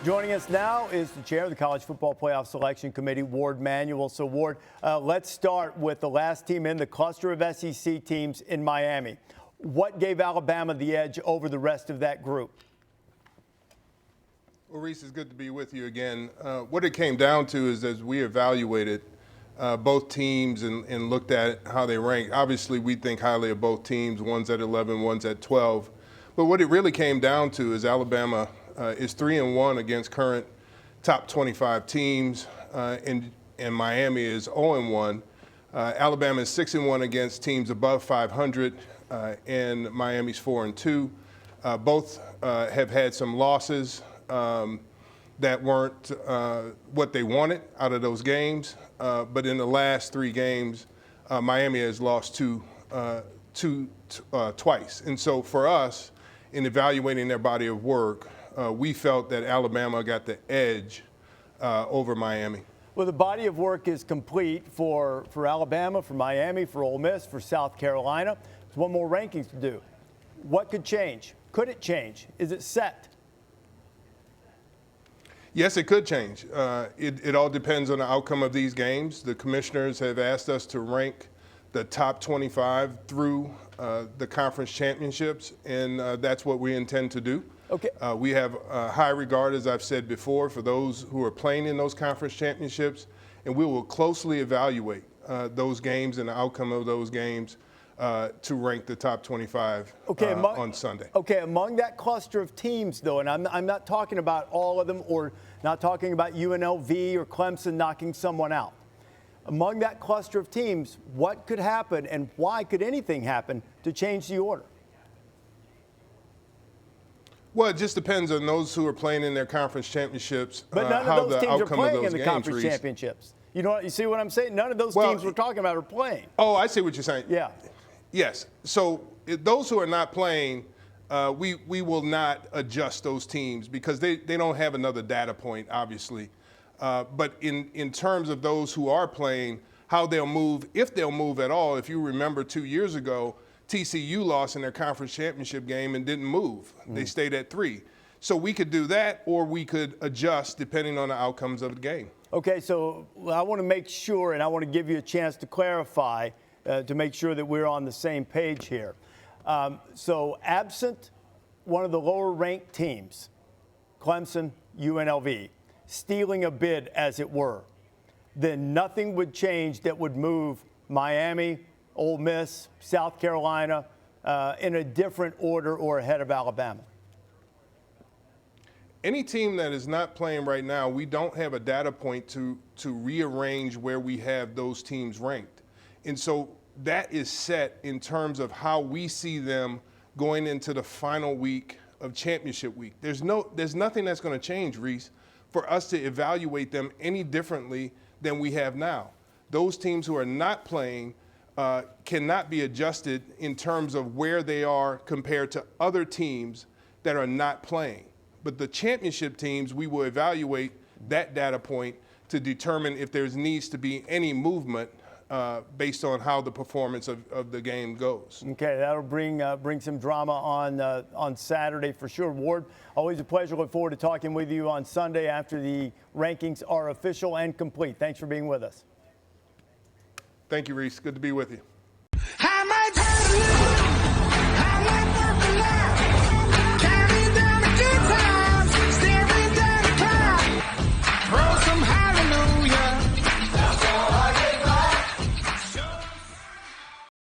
Joining us now is the chair of the College Football Playoff Selection Committee, Warde Manuel. So, Warde, let's start with the last team in the cluster of SEC teams in Miami. What gave Alabama the edge over the rest of that group? Well, Reese, it's good to be with you again. What it came down to is as we evaluated both teams and looked at how they rank, obviously we think highly of both teams. One's at 11, one's at 12. But what it really came down to is Alabama is 3-1 against current top 25 teams, and Miami is 0-1. Alabama is 6-1 against teams above 500, and Miami's 4-2. Both have had some losses that weren't what they wanted out of those games, but in the last 3 games, Miami has lost twice. And so for us, in evaluating their body of work, we felt that Alabama got the edge over Miami. Well, the body of work is complete for Alabama, for Miami, for Ole Miss, for South Carolina. There's one more rankings to do. What could change? Could it change? Is it set? Yes, it could change. It all depends on the outcome of these games. The commissioners have asked us to rank the top 25 through the conference championships, and that's what we intend to do. Okay. We have high regard, as I've said before, for those who are playing in those conference championships, and we will closely evaluate those games and the outcome of those games to rank the top 25 on Sunday. Okay, among that cluster of teams, though, and I'm not talking about all of them or not talking about UNLV or Clemson knocking someone out. Among that cluster of teams, what could happen and why could anything happen to change the order? Well, it just depends on those who are playing in their conference championships. But none of those teams are playing in the conference championships. You see what I'm saying? None of those teams we're talking about are playing. Oh, I see what you're saying. Yeah. Yes. So those who are not playing, we will not adjust those teams because they don't have another data point, obviously. But in terms of those who are playing, how they'll move, if they'll move at all. If you remember 2 years ago, TCU lost in their conference championship game and didn't move. They stayed at 3. So we could do that, or we could adjust depending on the outcomes of the game. Okay, so I want to make sure, and I want to give you a chance to clarify to make sure that we're on the same page here. So absent one of the lower-ranked teams, Clemson, UNLV, stealing a bid, as it were, then nothing would change that would move Miami, Ole Miss, South Carolina in a different order or ahead of Alabama. Any team that is not playing right now, we don't have a data point to rearrange where we have those teams ranked. And so that is set in terms of how we see them going into the final week of championship week. There's nothing that's going to change, Reese, for us to evaluate them any differently than we have now. Those teams who are not playing cannot be adjusted in terms of where they are compared to other teams that are not playing. But the championship teams, we will evaluate that data point to determine if there needs to be any movement based on how the performance of the game goes. Okay, that'll bring some drama on Saturday for sure. Warde, always a pleasure. Look forward to talking with you on Sunday after the rankings are official and complete. Thanks for being with us. Thank you, Reese. Good to be with you.